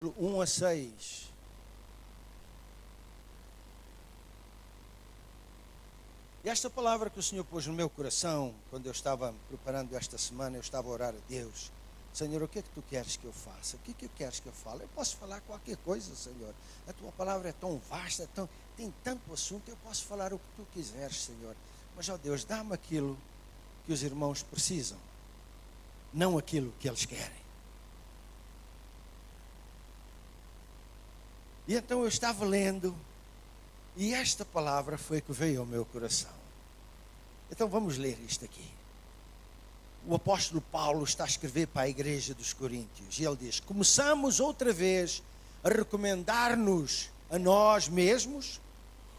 1 a 6. E esta palavra que o Senhor pôs no meu coração, quando eu estava preparando esta semana, eu estava a orar a Deus. Senhor, o que é que tu queres que eu faça? O que é que queres que eu fale? Eu posso falar qualquer coisa, Senhor. A tua palavra é tão vasta, tem tanto assunto, eu posso falar o que tu quiseres, Senhor. Mas, ó Deus, dá-me aquilo que os irmãos precisam, não aquilo que eles querem. E então eu estava lendo, e esta palavra foi que veio ao meu coração. Então vamos ler isto aqui. O apóstolo Paulo está a escrever para a igreja dos Coríntios, e ele diz: começamos outra vez a recomendar-nos a nós mesmos,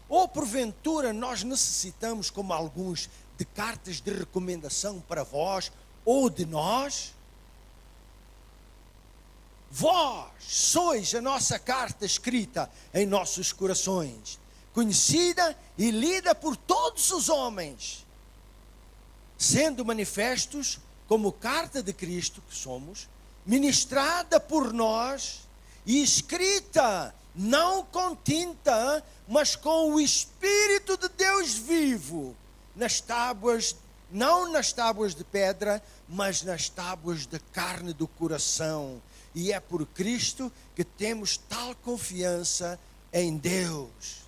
ou porventura nós necessitamos, como alguns, de cartas de recomendação para vós, ou de nós? Vós sois a nossa carta escrita em nossos corações, conhecida e lida por todos os homens, sendo manifestos como carta de Cristo que somos, ministrada por nós e escrita não com tinta, mas com o Espírito de Deus vivo, nas tábuas, não nas tábuas de pedra, mas nas tábuas de carne do coração. E é por Cristo que temos tal confiança em Deus.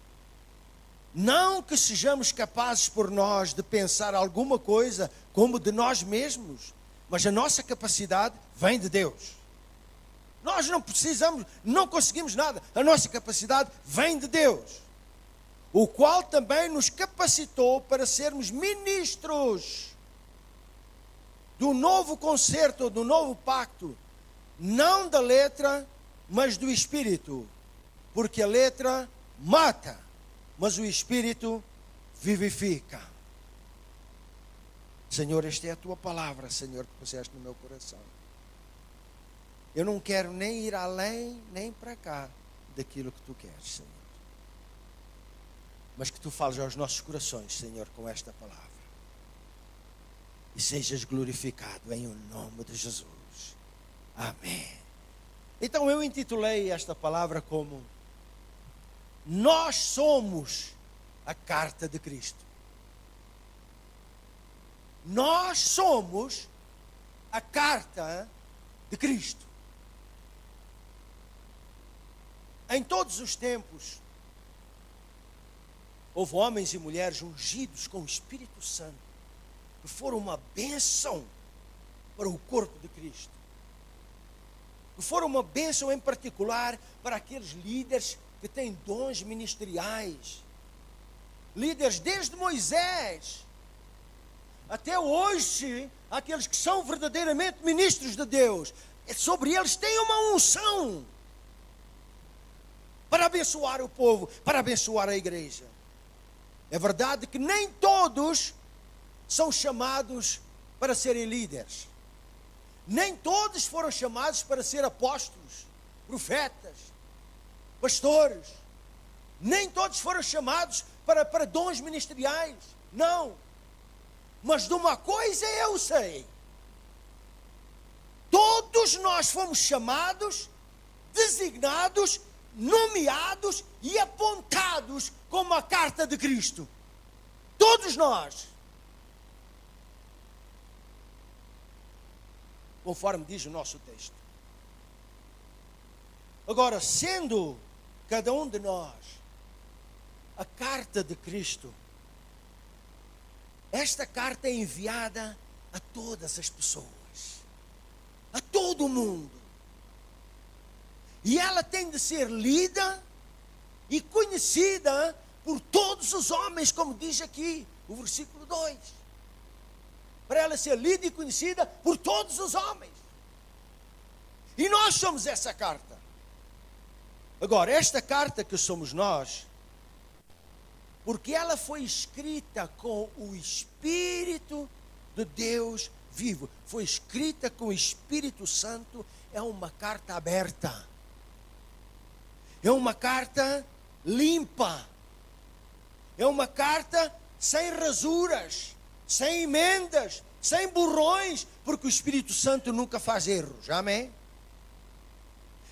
Não que sejamos capazes por nós de pensar alguma coisa como de nós mesmos, mas a nossa capacidade vem de Deus. Nós não precisamos, não conseguimos nada, a nossa capacidade vem de Deus, o qual também nos capacitou para sermos ministros do novo concerto, do novo pacto, não da letra, mas do Espírito, porque a letra mata, mas o Espírito vivifica. Senhor, esta é a tua palavra, Senhor, que puseste no meu coração. Eu não quero nem ir além, nem para cá daquilo que tu queres, Senhor. Mas que tu fales aos nossos corações, Senhor, com esta palavra. E sejas glorificado em o nome de Jesus. Amém. Então eu intitulei esta palavra como: nós somos a carta de Cristo. Nós somos a carta de Cristo. Em todos os tempos, houve homens e mulheres ungidos com o Espírito Santo, que foram uma bênção para o corpo de Cristo. Que foram uma bênção em particular para aqueles líderes que têm dons ministeriais. Líderes desde Moisés até hoje, aqueles que são verdadeiramente ministros de Deus, sobre eles tem uma unção para abençoar o povo, para abençoar a igreja. É verdade que nem todos são chamados para serem líderes. Nem todos foram chamados para ser apóstolos, profetas, pastores. Nem todos foram chamados para dons ministeriais. Não. Mas de uma coisa eu sei. Todos nós fomos chamados, designados, nomeados e apontados como a carta de Cristo. Todos nós. Conforme diz o nosso texto. Agora, sendo cada um de nós a carta de Cristo, esta carta é enviada a todas as pessoas, a todo o mundo. E ela tem de ser lida e conhecida por todos os homens, como diz aqui o versículo 2. Para ela ser lida e conhecida por todos os homens. E nós somos essa carta. Agora, esta carta que somos nós, porque ela foi escrita com o Espírito de Deus vivo, foi escrita com o Espírito Santo, é uma carta aberta. É uma carta limpa. É uma carta sem rasuras, sem emendas, sem borrões, porque o Espírito Santo nunca faz erros. Amém?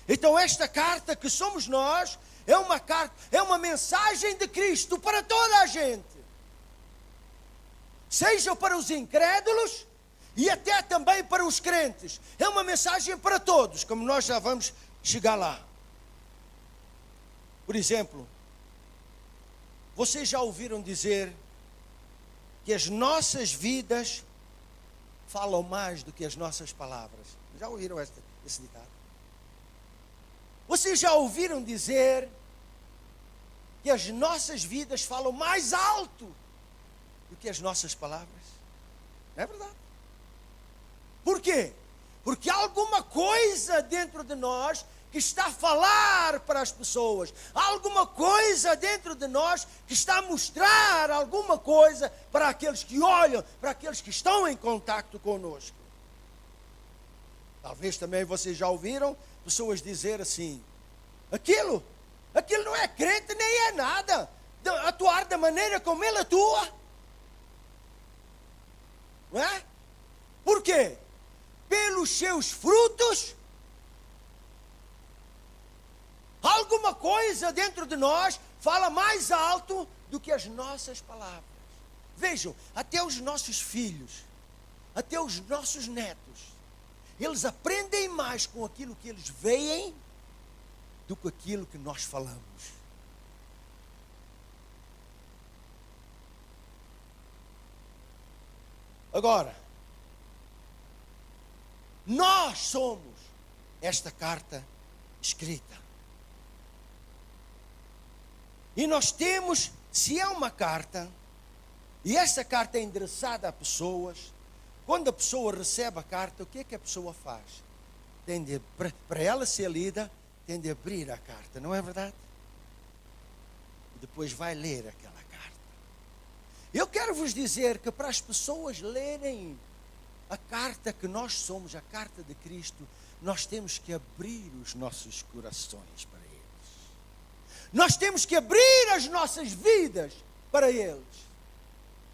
Então esta carta que somos nós é uma carta, é uma mensagem de Cristo para toda a gente. Seja para os incrédulos e até também para os crentes. É uma mensagem para todos, como nós já vamos chegar lá. Por exemplo, vocês já ouviram dizer que as nossas vidas falam mais do que as nossas palavras? Já ouviram esse ditado? Vocês já ouviram dizer que as nossas vidas falam mais alto do que as nossas palavras? Não é verdade? Por quê? Porque há alguma coisa dentro de nós que está a falar para as pessoas. Há alguma coisa dentro de nós que está a mostrar alguma coisa para aqueles que olham, para aqueles que estão em contato conosco. Talvez também vocês já ouviram pessoas dizer assim: aquilo não é crente nem é nada, atuar da maneira como ele atua. Não é? Por quê? Pelos seus frutos. Alguma coisa dentro de nós fala mais alto do que as nossas palavras. Vejam, até os nossos filhos, até os nossos netos, eles aprendem mais com aquilo que eles veem do que aquilo que nós falamos. Agora, nós somos esta carta escrita. E nós temos, se é uma carta, e essa carta é endereçada a pessoas, quando a pessoa recebe a carta, o que é que a pessoa faz? Para ela ser lida, tem de abrir a carta, não é verdade? E depois vai ler aquela carta. Eu quero vos dizer que para as pessoas lerem a carta que nós somos, a carta de Cristo, nós temos que abrir os nossos corações para eles. Nós temos que abrir as nossas vidas para eles.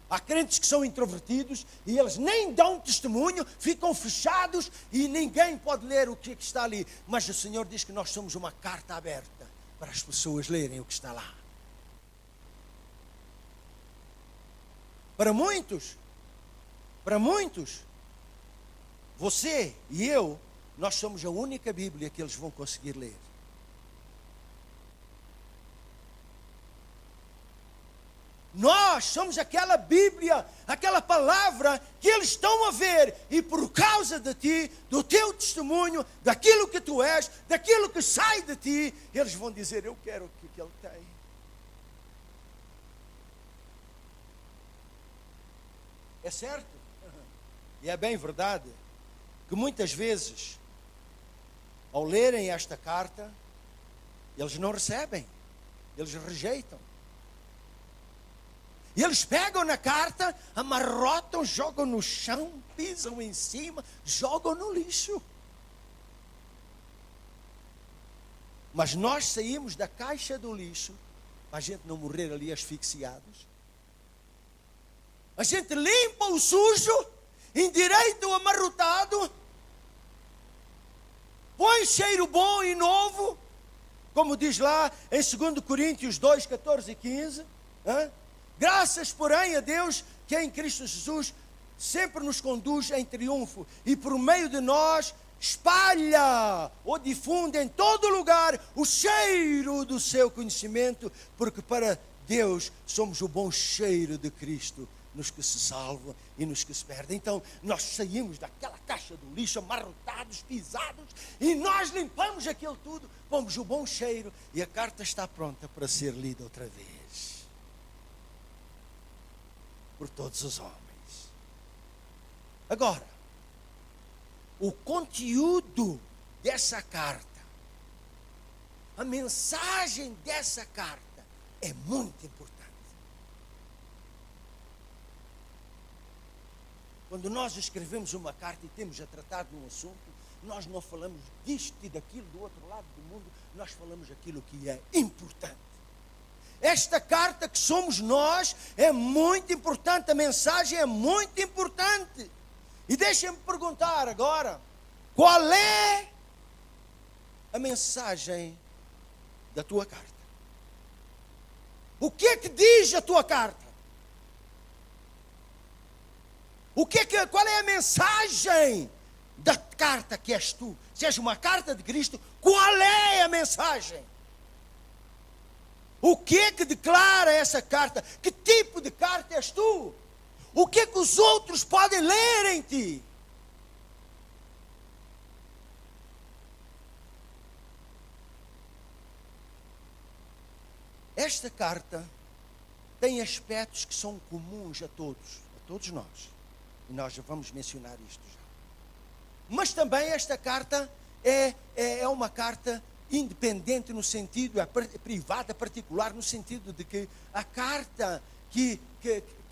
Há crentes que são introvertidos e eles nem dão testemunho, ficam fechados e ninguém pode ler o que está ali. Mas o Senhor diz que nós somos uma carta aberta para as pessoas lerem o que está lá. Para muitos, você e eu, nós somos a única Bíblia que eles vão conseguir ler. Nós somos aquela Bíblia, aquela palavra que eles estão a ver, e por causa de ti, do teu testemunho, daquilo que tu és, daquilo que sai de ti, eles vão dizer: eu quero o que ele tem. É certo? E é bem verdade que muitas vezes, ao lerem esta carta, eles não recebem, eles rejeitam. E eles pegam na carta, amarrotam, jogam no chão, pisam em cima, jogam no lixo. Mas nós saímos da caixa do lixo, para a gente não morrer ali asfixiados. A gente limpa o sujo, endireita o amarrotado, põe cheiro bom e novo, como diz lá em 2 Coríntios 2, 14 e 15. Graças, porém, a Deus que em Cristo Jesus sempre nos conduz em triunfo e por meio de nós espalha ou difunde em todo lugar o cheiro do seu conhecimento, porque para Deus somos o bom cheiro de Cristo nos que se salvam e nos que se perdem. Então nós saímos daquela caixa do lixo, amarrotados, pisados, e nós limpamos aquilo tudo, pomos o bom cheiro e a carta está pronta para ser lida outra vez por todos os homens. Agora, o conteúdo dessa carta, a mensagem dessa carta é muito importante. Quando nós escrevemos uma carta e temos a tratar de um assunto, nós não falamos disto e daquilo do outro lado do mundo, nós falamos aquilo que é importante. Esta carta que somos nós é muito importante, a mensagem é muito importante. E deixem-me perguntar agora, qual é a mensagem da tua carta? O que é que diz a tua carta? Qual é a mensagem da carta que és tu? Se és uma carta de Cristo, qual é a mensagem? O que é que declara essa carta? Que tipo de carta és tu? O que é que os outros podem ler em ti? Esta carta tem aspectos que são comuns a todos nós. E nós já vamos mencionar isto já. Mas também esta carta é uma carta independente no sentido, privada, particular, no sentido de que a carta que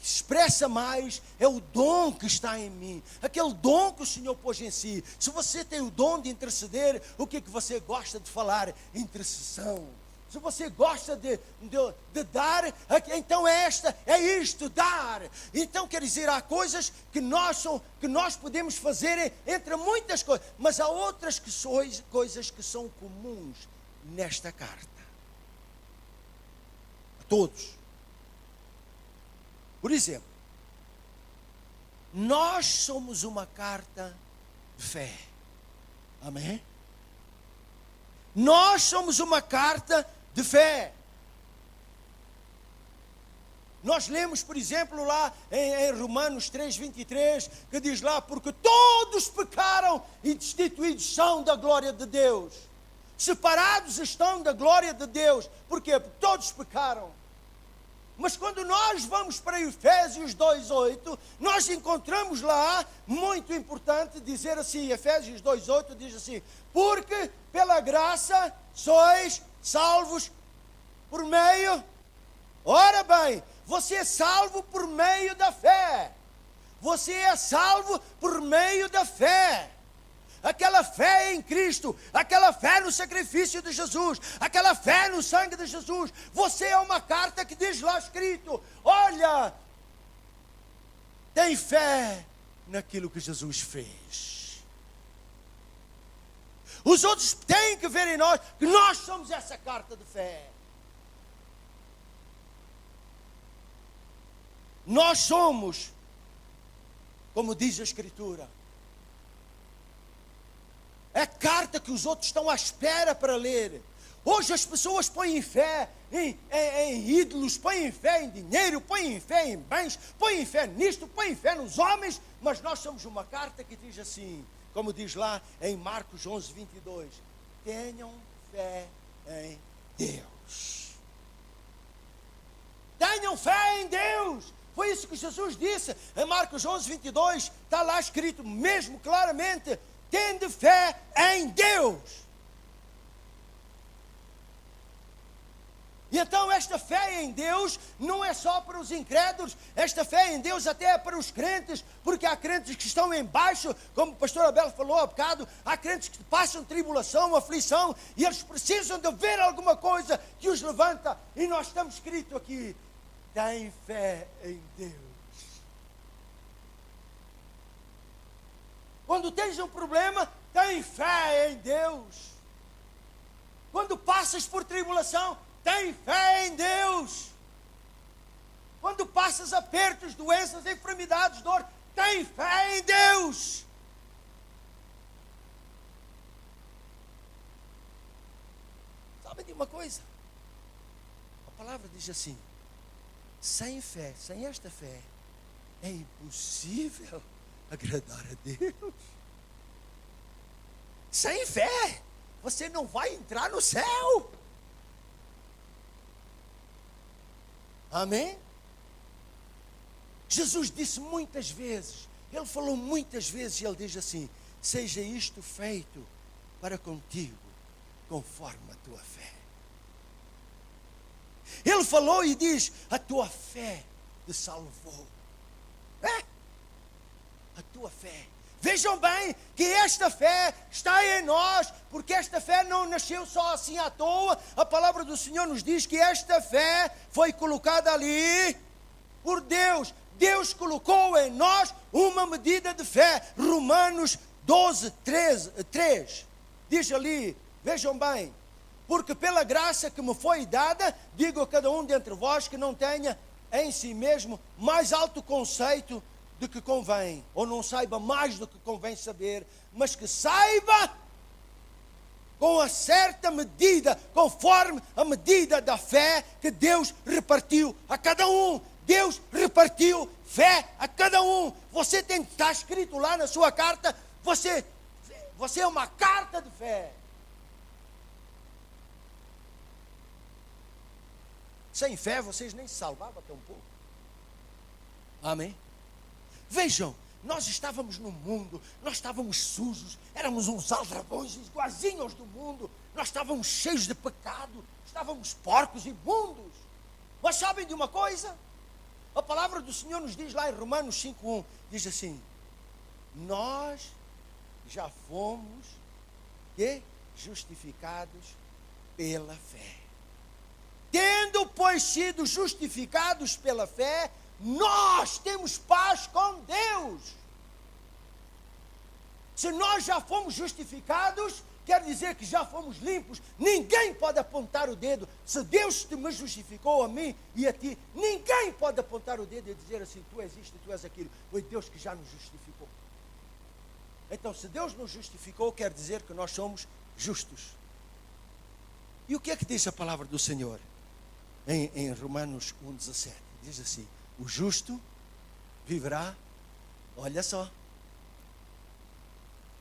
expressa mais é o dom que está em mim, aquele dom que o Senhor pôs em si. Se você tem o dom de interceder, o que é que você gosta de falar? Intercessão. Se você gosta de dar, então é isto, dar. Então quer dizer, há coisas que nós podemos fazer entre muitas coisas, mas há outras coisas que são comuns nesta carta. A todos. Por exemplo, nós somos uma carta de fé. Amém? Nós somos uma carta de fé. Nós lemos, por exemplo, lá em Romanos 3:23, que diz lá: porque todos pecaram e destituídos são da glória de Deus. Separados estão da glória de Deus. Por quê? Porque todos pecaram. Mas quando nós vamos para Efésios 2:8, nós encontramos lá, muito importante, dizer assim, Efésios 2:8 diz assim: porque pela graça sois salvos por meio... Ora bem, você é salvo por meio da fé. Você é salvo por meio da fé. Aquela fé em Cristo, aquela fé no sacrifício de Jesus, aquela fé no sangue de Jesus. Você é uma carta que diz lá escrito: olha, tem fé naquilo que Jesus fez. Os outros têm que ver em nós que nós somos essa carta de fé. Nós somos, como diz a Escritura, é carta que os outros estão à espera para ler. Hoje as pessoas põem fé em ídolos, põem fé em dinheiro, põem fé em bens, põem fé nisto, põem fé nos homens, mas nós somos uma carta que diz assim, como diz lá em Marcos 11:22, tenham fé em Deus. Tenham fé em Deus. Foi isso que Jesus disse em Marcos 11:22, está lá escrito mesmo claramente: tende fé em Deus. E então esta fé em Deus não é só para os incrédulos, esta fé em Deus até é para os crentes, porque há crentes que estão embaixo, como o pastor Abel falou há bocado, há crentes que passam tribulação, aflição, e eles precisam de ver alguma coisa que os levanta, e nós estamos escrito aqui: tem fé em Deus. Quando tens um problema, tem fé em Deus. Quando passas por tribulação, tem fé em Deus. Quando passas apertos, doenças, enfermidades, dor, tem fé em Deus. Sabe de uma coisa? A palavra diz assim: sem fé, sem esta fé, é impossível agradar a Deus. Sem fé, você não vai entrar no céu. Amém? Jesus disse muitas vezes, ele falou muitas vezes, e ele diz assim: seja isto feito para contigo, conforme a tua fé. Ele falou e diz: a tua fé te salvou. A tua fé. Vejam bem que esta fé está em nós, porque esta fé não nasceu só assim à toa. A palavra do Senhor nos diz que esta fé foi colocada ali por Deus. Deus colocou em nós uma medida de fé. Romanos 12:3 diz ali, Vejam bem, porque pela graça que me foi dada, digo a cada um dentre vós que não tenha em si mesmo mais alto conceito do que convém, ou não saiba mais do que convém saber, mas que saiba com a certa medida, conforme a medida da fé que Deus repartiu a cada um. Deus repartiu fé a cada um. Você tem que estar escrito lá na sua carta, você é uma carta de fé. Sem fé vocês nem se salvavam até um pouco. Amém? Vejam, nós estávamos no mundo, nós estávamos sujos, éramos uns aldrabões iguaizinhos do mundo, nós estávamos cheios de pecado, estávamos porcos, imundos. Mas sabem de uma coisa? A palavra do Senhor nos diz lá em Romanos 5:1, diz assim: nós já fomos justificados pela fé. Tendo, pois, sido justificados pela fé, nós temos paz com Deus. Se nós já fomos justificados, quer dizer que já fomos limpos. Ninguém pode apontar o dedo. Se Deus me justificou a mim e a ti, ninguém pode apontar o dedo e dizer assim: tu és isto e tu és aquilo. Foi Deus que já nos justificou. Então, se Deus nos justificou, quer dizer que nós somos justos. E o que é que diz a palavra do Senhor? Em Romanos 1:17, diz assim: o justo viverá, olha só,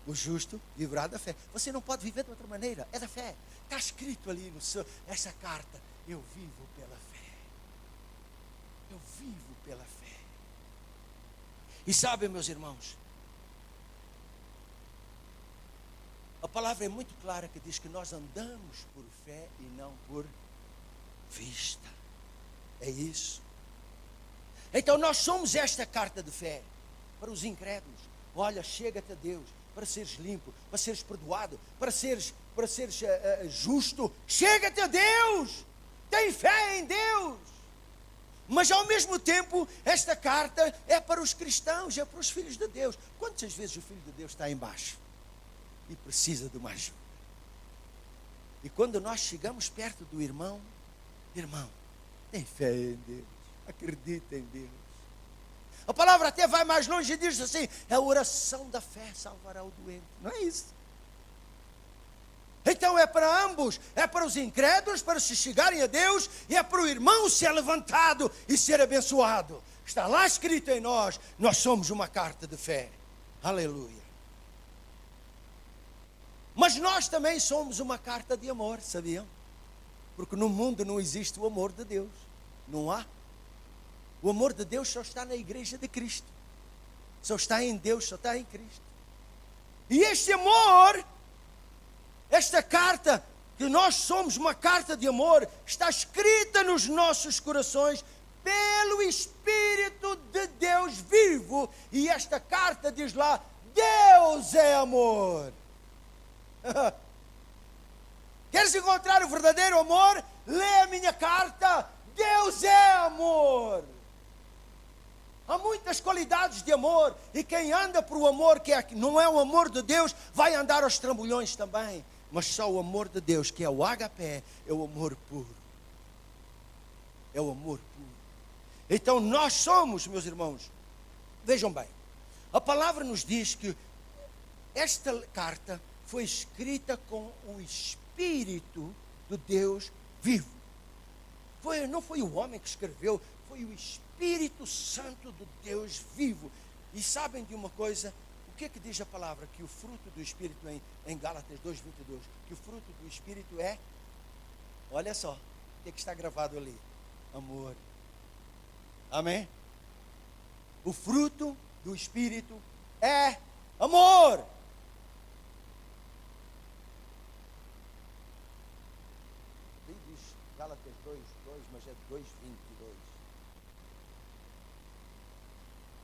o justo viverá da fé. Você não pode viver de outra maneira, é da fé. Está escrito ali no seu, essa carta: eu vivo pela fé. Eu vivo pela fé. E sabem, meus irmãos, a palavra é muito clara que diz que nós andamos por fé e não por vista. É isso. Então nós somos esta carta de fé para os incrédulos. Olha, chega-te a Deus para seres limpo, para seres perdoado, para seres justo. Chega-te a Deus. Tem fé em Deus. Mas ao mesmo tempo, esta carta é para os cristãos, é para os filhos de Deus. Quantas vezes o filho de Deus está embaixo e precisa de uma ajuda? E quando nós chegamos perto do irmão, tem fé em Deus, acredita em Deus. A palavra até vai mais longe e diz assim: a oração da fé salvará o doente. Não é isso? Então é para ambos, é para os incrédulos, para se chegarem a Deus, e é para o irmão ser levantado e ser abençoado. Está lá escrito em nós, nós somos uma carta de fé. Aleluia. Mas nós também somos uma carta de amor, sabiam? Porque no mundo não existe o amor de Deus. Não há. O amor de Deus só está na igreja de Cristo. Só está em Deus, só está em Cristo. E este amor, esta carta, que nós somos uma carta de amor, está escrita nos nossos corações pelo Espírito de Deus vivo. E esta carta diz lá: Deus é amor. Queres encontrar o verdadeiro amor? Lê a minha carta. Deus é amor. Há muitas qualidades de amor, e quem anda por o amor que não é o amor de Deus, vai andar aos trambolhões também. Mas só o amor de Deus, que é o ágape, é o amor puro. É o amor puro. Então nós somos, meus irmãos, vejam bem, a palavra nos diz que esta carta foi escrita com o Espírito do Deus vivo. Não foi o homem que escreveu, foi o Espírito Santo do Deus vivo. E sabem de uma coisa? O que é que diz a palavra? Que o fruto do Espírito em Gálatas 2:22, que o fruto do Espírito é, olha só, o que é que está gravado ali? Amor. Amém? O fruto do Espírito é amor. Gálatas 2:2, mas é 2:22.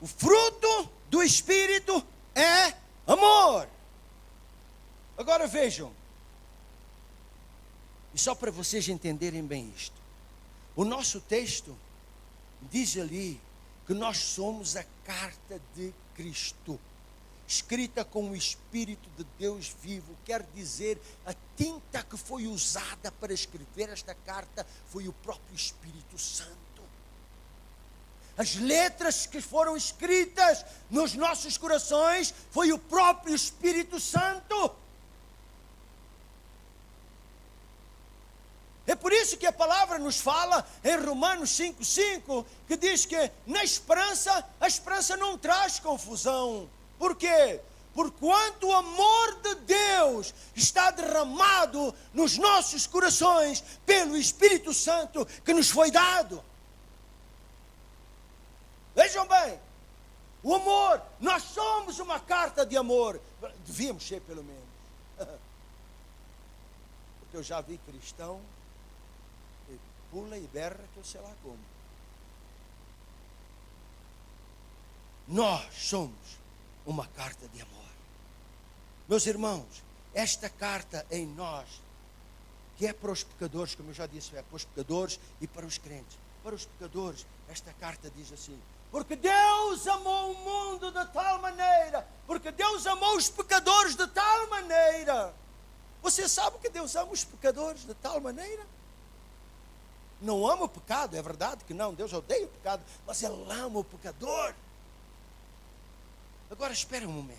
O fruto do Espírito é amor. Agora vejam, e só para vocês entenderem bem isto, o nosso texto diz ali que nós somos a carta de Cristo. escrita com o Espírito de Deus vivo. Quer dizer, a tinta que foi usada para escrever esta carta foi o próprio Espírito Santo. As letras que foram escritas nos nossos corações foi o próprio Espírito Santo. É por isso que a palavra nos fala em Romanos 5,5, que diz que na esperança, a esperança não traz confusão. Por quê? Porquanto o amor de Deus está derramado nos nossos corações pelo Espírito Santo que nos foi dado. Vejam bem, o amor, nós somos uma carta de amor. Devíamos ser pelo menos. Porque eu já vi cristão que pula e berra que eu sei lá como. Nós somos uma carta de amor. Meus irmãos, esta carta em nós, que é para os pecadores, como eu já disse, é para os pecadores e para os crentes. Para os pecadores, esta carta diz assim: porque Deus amou o mundo de tal maneira, porque Deus amou os pecadores de tal maneira. Você sabe que Deus ama os pecadores de tal maneira? Não ama o pecado, é verdade que não, Deus odeia o pecado, mas Ele ama o pecador. Agora espera um momento.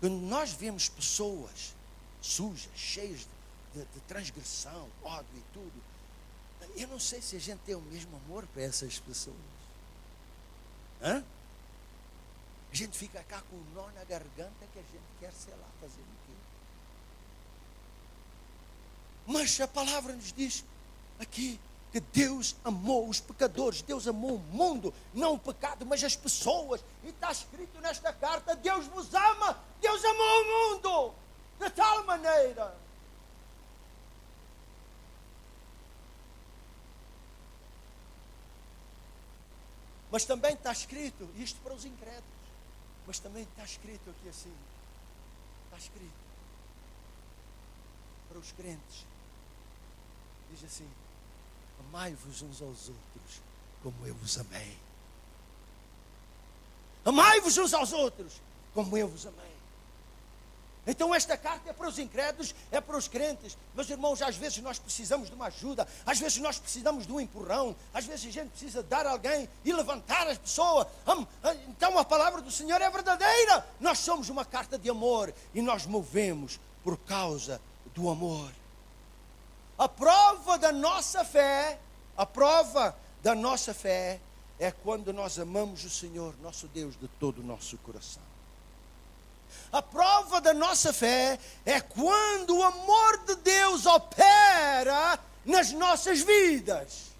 Quando nós vemos pessoas sujas, cheias de transgressão, ódio e tudo, eu não sei se a gente tem o mesmo amor para essas pessoas. Hã? A gente fica cá com um nó na garganta que a gente quer, sei lá, fazer o quê? Mas a palavra nos diz aqui que Deus amou os pecadores, Deus amou o mundo, não o pecado, mas as pessoas. E está escrito nesta carta: Deus vos ama, Deus amou o mundo de tal maneira. Mas também está escrito, isto para os incrédulos, mas também está escrito aqui assim, está escrito para os crentes, diz assim: amai-vos uns aos outros como eu vos amei. Amai-vos uns aos outros como eu vos amei. Então esta carta é para os incrédulos, é para os crentes. Meus irmãos, às vezes nós precisamos de uma ajuda, às vezes nós precisamos de um empurrão, às vezes a gente precisa dar a alguém e levantar as pessoas. Então a palavra do Senhor é verdadeira. Nós somos uma carta de amor e nós movemos por causa do amor. A prova da nossa fé é quando nós amamos o Senhor, nosso Deus, de todo o nosso coração. A prova da nossa fé é quando o amor de Deus opera nas nossas vidas.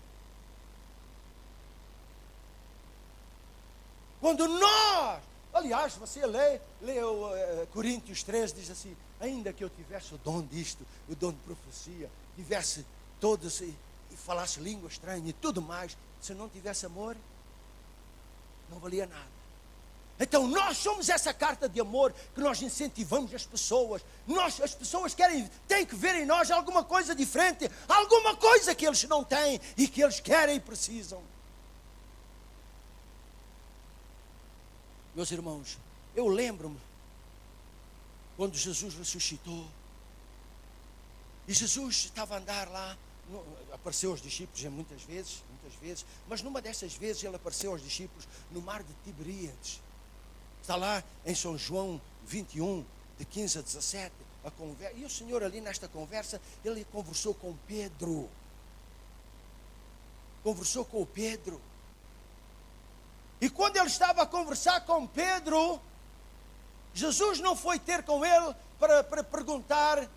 Quando nós, aliás, você lê Coríntios 13, diz assim: ainda que eu tivesse o dom disto, o dom de profecia, tivesse todos e falasse língua estranha e tudo mais, se não tivesse amor, não valia nada. Então nós somos essa carta de amor que nós incentivamos as pessoas. As pessoas têm que ver em nós alguma coisa diferente, alguma coisa que eles não têm e que eles querem e precisam. Meus irmãos, eu lembro-me quando Jesus ressuscitou e Jesus estava a andar lá, apareceu aos discípulos muitas vezes, mas numa dessas vezes ele apareceu aos discípulos no mar de Tiberíades. Está lá em São João 21, de 15 a 17, a conversa. E o Senhor ali nesta conversa, ele conversou com Pedro. Conversou com o Pedro. E quando ele estava a conversar com Pedro, Jesus não foi ter com ele para perguntar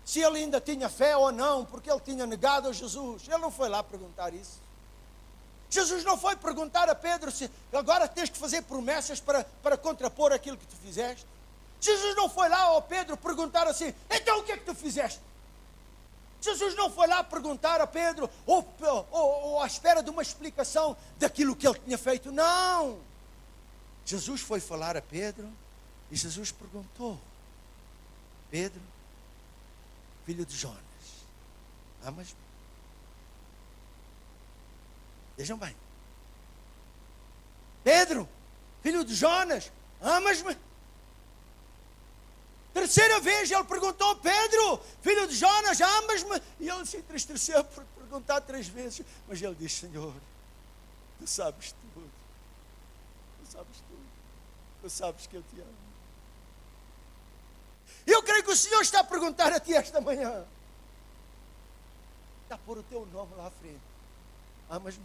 se ele ainda tinha fé ou não, porque ele tinha negado a Jesus. Ele não foi lá perguntar isso. Jesus não foi perguntar a Pedro se agora tens que fazer promessas para contrapor aquilo que tu fizeste. Jesus não foi lá ao Pedro perguntar assim: então o que é que tu fizeste? Jesus não foi lá perguntar a Pedro ou à espera de uma explicação daquilo que ele tinha feito. Não! Jesus foi falar a Pedro e Jesus perguntou: Pedro, filho de Jonas, amas-me? Vejam bem. Pedro, filho de Jonas, amas-me? Terceira vez ele perguntou: Pedro, filho de Jonas, amas-me? E ele se entristeceu por perguntar 3 vezes. Mas ele disse: Senhor, tu sabes tudo. Tu sabes tudo. Tu sabes que eu te amo. Eu creio que o Senhor está a perguntar a ti esta manhã. Está a pôr o teu nome lá à frente. Amas-me?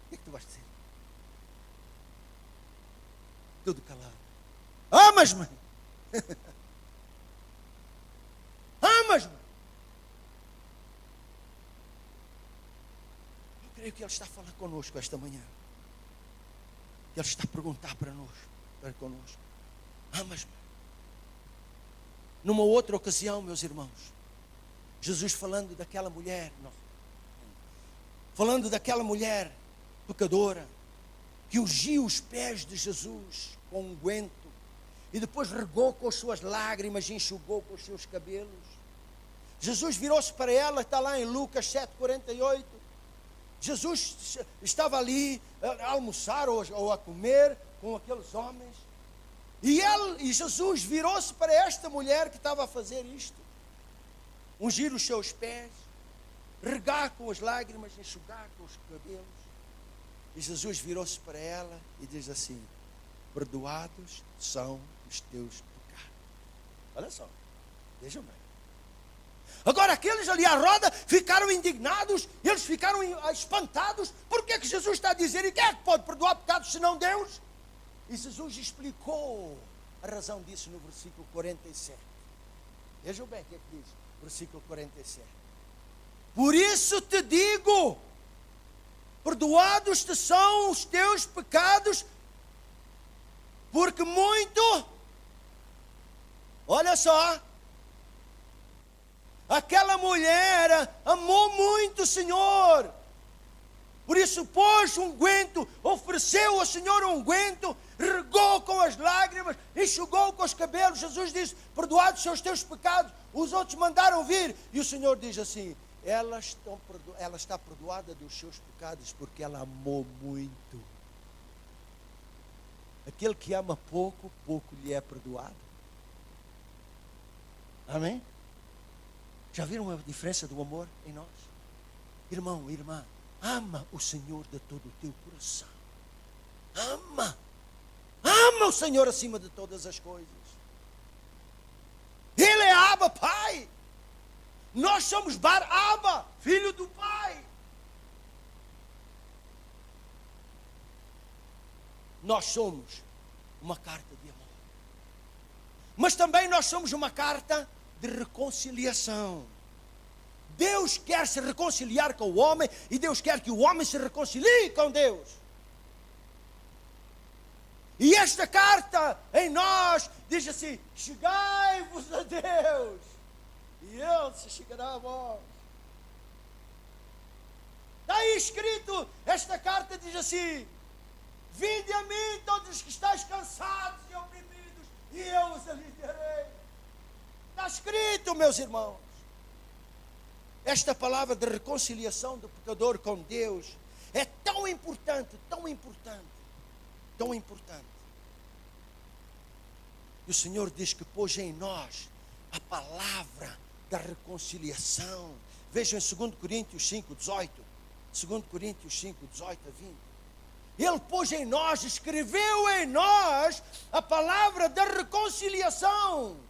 O que é que tu vais dizer? Tudo calado. Amas-me? Amas-me? Eu creio que Ele está a falar conosco esta manhã. Ele está a perguntar para nós, para conosco: amas-me? Numa outra ocasião, meus irmãos, Jesus falando daquela mulher pecadora, que ungiu os pés de Jesus com unguento, e depois regou com as suas lágrimas e enxugou com os seus cabelos. Jesus virou-se para ela, está lá em Lucas 7,48. Jesus estava ali a almoçar ou a comer com aqueles homens, e Jesus virou-se para esta mulher que estava a fazer isto, ungir os seus pés, regar com as lágrimas, enxugar com os cabelos. E Jesus virou-se para ela e diz assim: perdoados são os teus pecados. Olha só, vejam bem. Agora aqueles ali à roda ficaram indignados, eles ficaram espantados. Por que é que Jesus está a dizer? E quem é que pode perdoar pecados senão Deus? E Jesus explicou a razão disso no versículo 47. Vejam bem o que é que diz, versículo 47. Por isso te digo, perdoados te são os teus pecados, porque muito, olha só, aquela mulher amou muito o Senhor, por isso pôs unguento, ofereceu ao Senhor unguento, regou com as lágrimas, enxugou com os cabelos. Jesus disse: perdoados são os teus pecados. Os outros mandaram vir, e o Senhor diz assim: ela está perdoada dos seus pecados, porque ela amou muito. Aquele que ama pouco, pouco lhe é perdoado. Amém? Já viram a diferença do amor em nós? Irmão, irmã, ama o Senhor de todo o teu coração. Ama o Senhor acima de todas as coisas. Ele é Abba, Pai. Nós somos Bar Abba, filho do Pai. Nós somos uma carta de amor. Mas também nós somos uma carta de reconciliação. Deus quer se reconciliar com o homem, e Deus quer que o homem se reconcilie com Deus. E esta carta em nós diz assim: chegai-vos a Deus, e Ele se chegará a vós. Está aí escrito, esta carta diz assim: vinde a mim todos os que estáis cansados e oprimidos, e eu os aliviarei. Está escrito, meus irmãos. Esta palavra de reconciliação do pecador com Deus é tão importante, tão importante, tão importante. E o Senhor diz que pôs em nós a palavra da reconciliação. Vejam em 2 Coríntios 5, 18. 2 Coríntios 5, 18 a 20. Ele pôs em nós, escreveu em nós a palavra da reconciliação.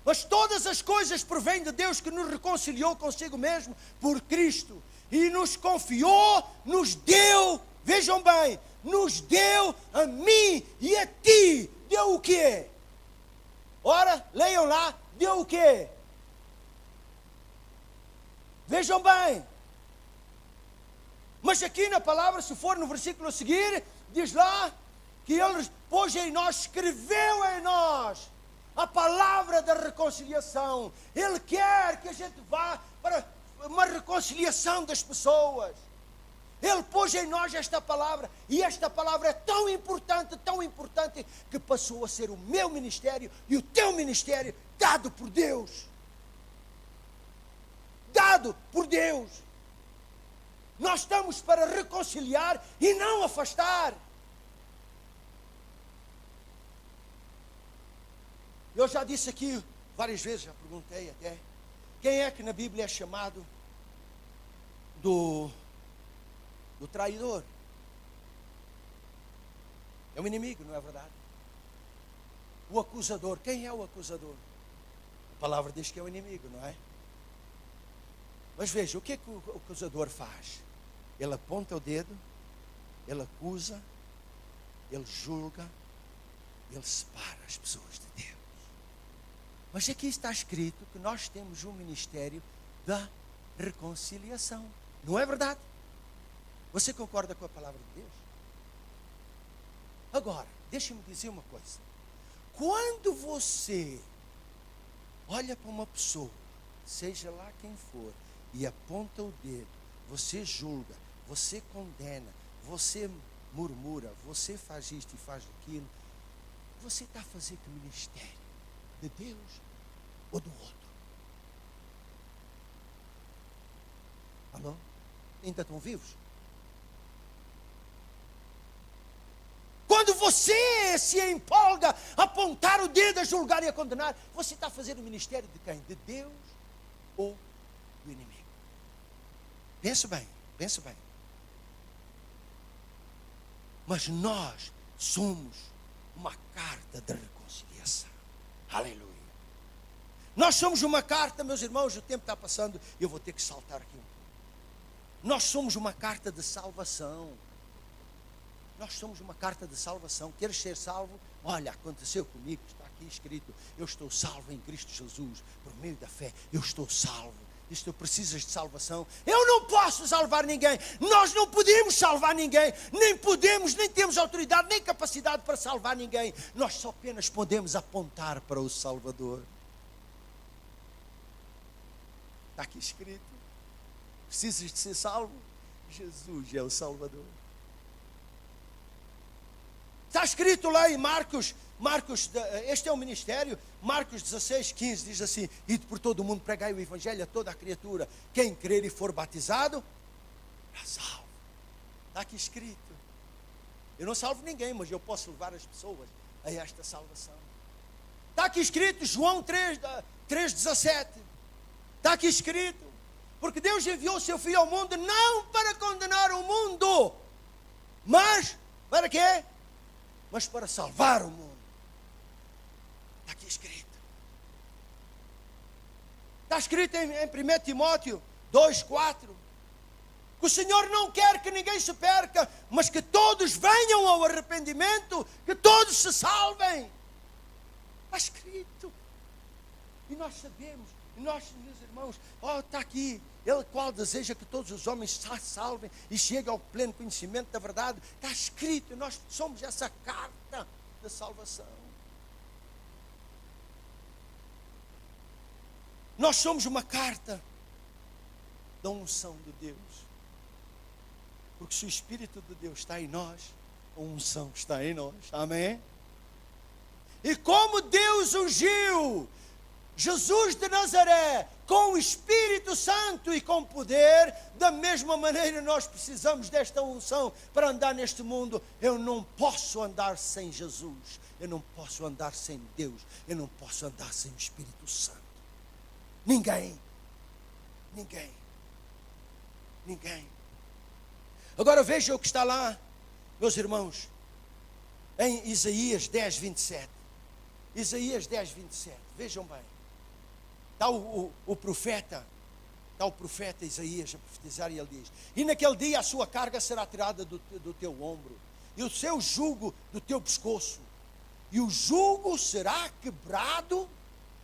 Mas todas as coisas provêm de Deus, que nos reconciliou consigo mesmo por Cristo e nos confiou, nos deu, vejam bem, nos deu a mim e a ti. Deu o quê? Ora, leiam lá, deu o quê? Vejam bem. Mas aqui na palavra, se for no versículo a seguir, diz lá que Ele pôs em nós, escreveu em nós a palavra da reconciliação. Ele quer que a gente vá para uma reconciliação das pessoas. Ele pôs em nós esta palavra, e esta palavra é tão importante, que passou a ser o meu ministério e o teu ministério, dado por Deus. Dado por Deus. Nós estamos para reconciliar e não afastar. Eu já disse aqui várias vezes, já perguntei até, quem é que na Bíblia é chamado do traidor? É o inimigo, não é verdade? O acusador, quem é o acusador? A palavra diz que é o inimigo, não é? Mas veja, o que é que o acusador faz? Ele aponta o dedo, ele acusa, ele julga, ele separa as pessoas de Deus. Mas aqui está escrito que nós temos um ministério da reconciliação. Não é verdade? Você concorda com a palavra de Deus? Agora, deixe-me dizer uma coisa. Quando você olha para uma pessoa, seja lá quem for, e aponta o dedo, você julga, você condena, você murmura, você faz isto e faz aquilo, você está a fazer que ministério? De Deus ou do outro? Alô? Ainda estão vivos? Quando você se empolga a apontar o dedo, a julgar e a condenar, você está a fazer o ministério de quem? De Deus ou do inimigo? Pense bem, pense bem. Mas nós somos uma carta de reconciliação. Aleluia. Nós somos uma carta, meus irmãos, o tempo está passando e eu vou ter que saltar aqui um pouco. Nós somos uma carta de salvação. Nós somos uma carta de salvação. Queres ser salvo? Olha, aconteceu comigo, está aqui escrito. Eu estou salvo em Cristo Jesus, por meio da fé. Eu estou salvo. Isto, precisas de salvação. Eu não posso salvar ninguém. Nós não podemos salvar ninguém. Nem podemos, nem temos autoridade, nem capacidade para salvar ninguém. Nós só apenas podemos apontar para o Salvador. Está aqui escrito. Precisas de ser salvo? Jesus é o Salvador. Está escrito lá em Marcos, este é o ministério, Marcos 16, 15, diz assim: ide por todo o mundo, pregai o evangelho a toda a criatura, quem crer e for batizado, será salvo. Está aqui escrito. Eu não salvo ninguém, mas eu posso levar as pessoas a esta salvação. Está aqui escrito, João 3,17, está aqui escrito, porque Deus enviou o seu Filho ao mundo, não para condenar o mundo, mas para quê? Mas para salvar o mundo. Está aqui escrito. Está escrito em 1 Timóteo 2,4, que o Senhor não quer que ninguém se perca, mas que todos venham ao arrependimento, que todos se salvem. Está escrito. E nós sabemos, e nós, meus irmãos, está aqui, Ele qual deseja que todos os homens se salvem e cheguem ao pleno conhecimento da verdade. Está escrito, nós somos essa carta da salvação. Nós somos uma carta da unção de Deus. Porque se o Espírito de Deus está em nós, a unção está em nós. Amém? E como Deus ungiu Jesus de Nazaré com o Espírito Santo e com poder, da mesma maneira nós precisamos desta unção para andar neste mundo. Eu não posso andar sem Jesus, eu não posso andar sem Deus, eu não posso andar sem o Espírito Santo. Ninguém. Agora veja o que está lá, meus irmãos, em Isaías 10, 27. Isaías 10, 27, vejam bem. Está o profeta Isaías a profetizar, e ele diz: e naquele dia a sua carga será tirada do teu ombro, e o seu jugo do teu pescoço, e o jugo será quebrado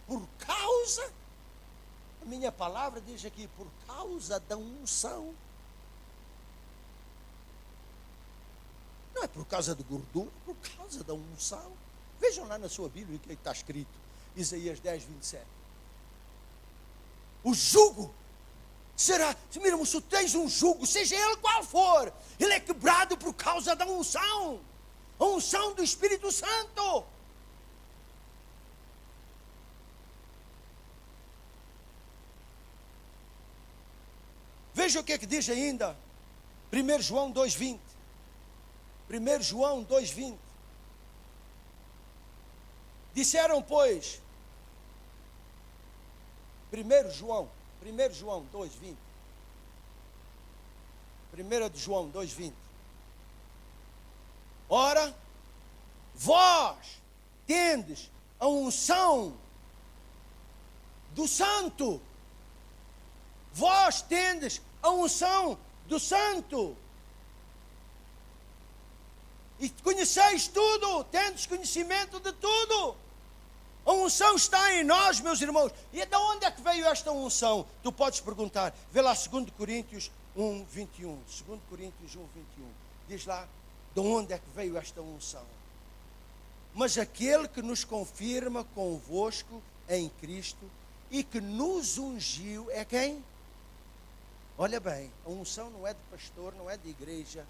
por causa, a minha palavra diz aqui, por causa da unção. Não é por causa de gordura, é por causa da unção. Vejam lá na sua Bíblia o que está escrito, Isaías 10, 27. O jugo será, meu, se tens um jugo, seja ele qual for, ele é quebrado por causa da unção, a unção do Espírito Santo. Veja o que é que diz ainda, 1 João 2,20. 1 João 2,20. Disseram, pois, 1 João 2,20. 1 de João 2,20. Ora, vós tendes a unção do Santo. Vós tendes a unção do Santo. E conheceis tudo, tendes conhecimento de tudo. A unção está em nós, meus irmãos. E de onde é que veio esta unção? Tu podes perguntar. Vê lá 2 Coríntios 1:21. 2 Coríntios 1:21. Diz lá, de onde é que veio esta unção? Mas aquele que nos confirma convosco em Cristo e que nos ungiu é quem? Olha bem, a unção não é de pastor, não é de igreja.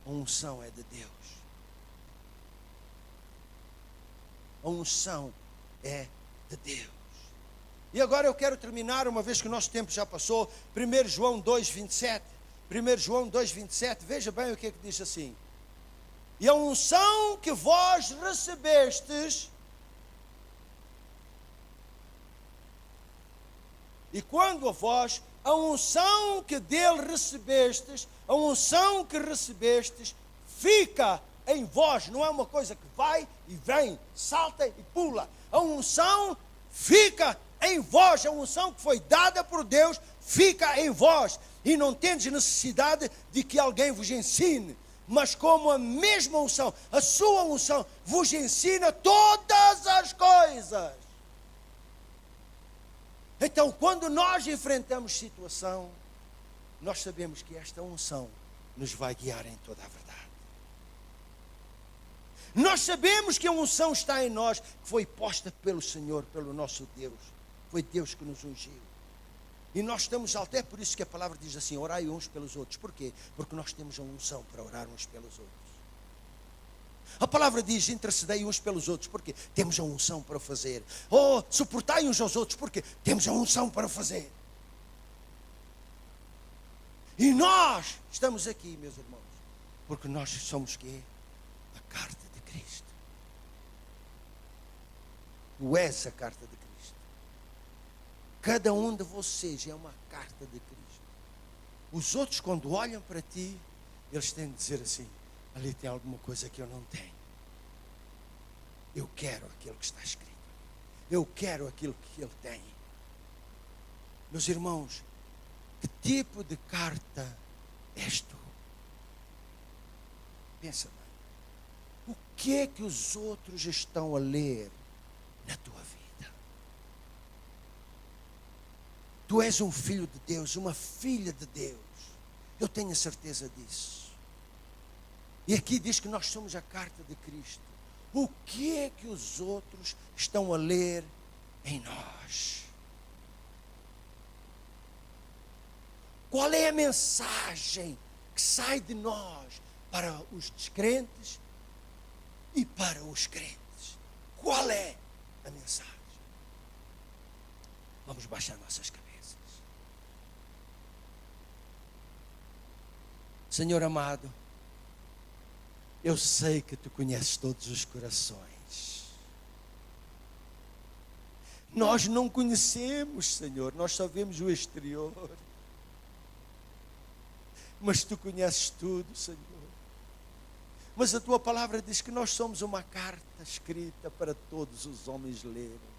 A unção é de Deus. A unção é de Deus. E agora eu quero terminar, uma vez que o nosso tempo já passou, 1 João 2,27. 1 João 2,27, veja bem o que é que diz assim. E a unção que vós recebestes, e quando a vós, a unção que dele recebestes, a unção que recebestes, fica em vós. Não é uma coisa que vai e vem, salta e pula. A unção fica em vós. A unção que foi dada por Deus fica em vós. E não tendes necessidade de que alguém vos ensine. Mas como a mesma unção, a sua unção, vos ensina todas as coisas. Então, quando nós enfrentamos situação, nós sabemos que esta unção nos vai guiar em toda a verdade. Nós sabemos que a unção está em nós, que foi posta pelo Senhor, pelo nosso Deus. Foi Deus que nos ungiu. E nós estamos, até por isso que a palavra diz assim, orai uns pelos outros. Por quê? Porque nós temos a unção para orar uns pelos outros. A palavra diz, intercedei uns pelos outros. Por quê? Temos a unção para fazer. Oh, suportai uns aos outros. Por quê? Temos a unção para fazer. E nós estamos aqui, meus irmãos, porque nós somos quê? A carta de Cristo. Tu és a carta de Cristo. Cada um de vocês é uma carta de Cristo. Os outros, quando olham para ti, eles têm de dizer assim, ali tem alguma coisa que eu não tenho. Eu quero aquilo que está escrito. Eu quero aquilo que ele tem. Meus irmãos, que tipo de carta és tu? Pensa bem. O que é que os outros estão a ler na tua vida? Tu és um filho de Deus, uma filha de Deus. Eu tenho a certeza disso. E aqui diz que nós somos a carta de Cristo. O que é que os outros estão a ler em nós? Qual é a mensagem que sai de nós para os descrentes e para os crentes? Qual é a mensagem? Vamos baixar nossas cabeças. Senhor amado, eu sei que tu conheces todos os corações. Nós não conhecemos, Senhor, nós só vemos o exterior. Mas tu conheces tudo, Senhor. Mas a tua palavra diz que nós somos uma carta escrita para todos os homens lerem.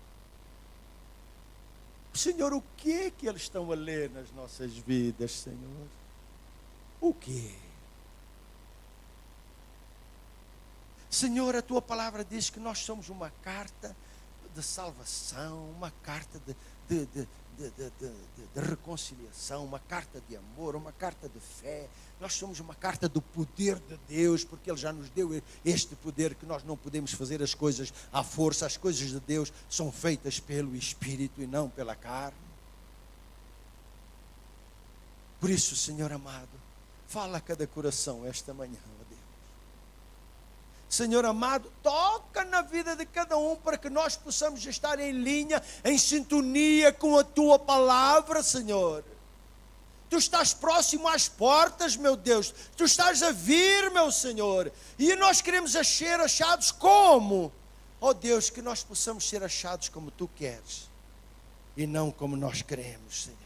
Senhor, o que é que eles estão a ler nas nossas vidas, Senhor? O quê? Senhor, a tua palavra diz que nós somos uma carta de salvação, uma carta de reconciliação, uma carta de amor, uma carta de fé. Nós somos uma carta do poder de Deus, porque Ele já nos deu este poder que nós não podemos fazer as coisas à força. As coisas de Deus são feitas pelo Espírito e não pela carne. Por isso, Senhor amado, fala a cada coração esta manhã, ó Deus. Senhor amado, toca na vida de cada um para que nós possamos estar em linha, em sintonia com a tua palavra, Senhor. Tu estás próximo às portas, meu Deus. Tu estás a vir, meu Senhor. E nós queremos ser achados como? Ó Deus, que nós possamos ser achados como Tu queres e não como nós queremos, Senhor.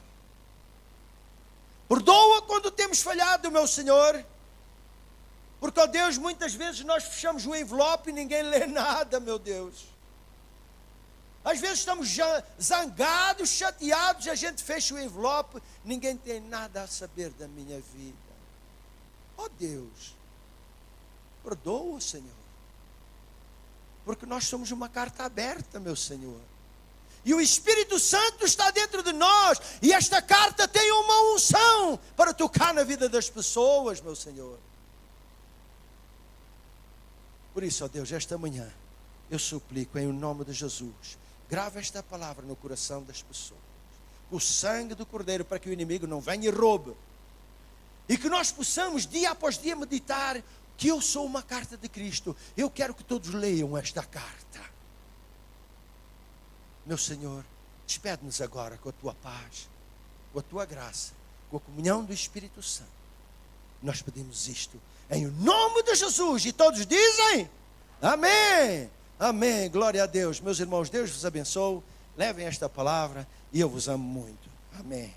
Perdoa quando temos falhado, meu Senhor, porque, ó Deus, muitas vezes nós fechamos o envelope e ninguém lê nada, meu Deus. Às vezes estamos zangados, chateados, a gente fecha o envelope, ninguém tem nada a saber da minha vida. Ó Deus, perdoa, Senhor, porque nós somos uma carta aberta, meu Senhor. E o Espírito Santo está dentro de nós, e esta carta tem uma unção para tocar na vida das pessoas, meu Senhor. Por isso, ó Deus, esta manhã, eu suplico em nome de Jesus, grava esta palavra no coração das pessoas, o sangue do Cordeiro, para que o inimigo não venha e roube, e que nós possamos dia após dia meditar que eu sou uma carta de Cristo. Eu quero que todos leiam esta carta. Meu Senhor, despede-nos agora com a Tua paz, com a Tua graça, com a comunhão do Espírito Santo. Nós pedimos isto em nome de Jesus, e todos dizem amém. Amém, glória a Deus. Meus irmãos, Deus vos abençoe. Levem esta palavra e eu vos amo muito. Amém.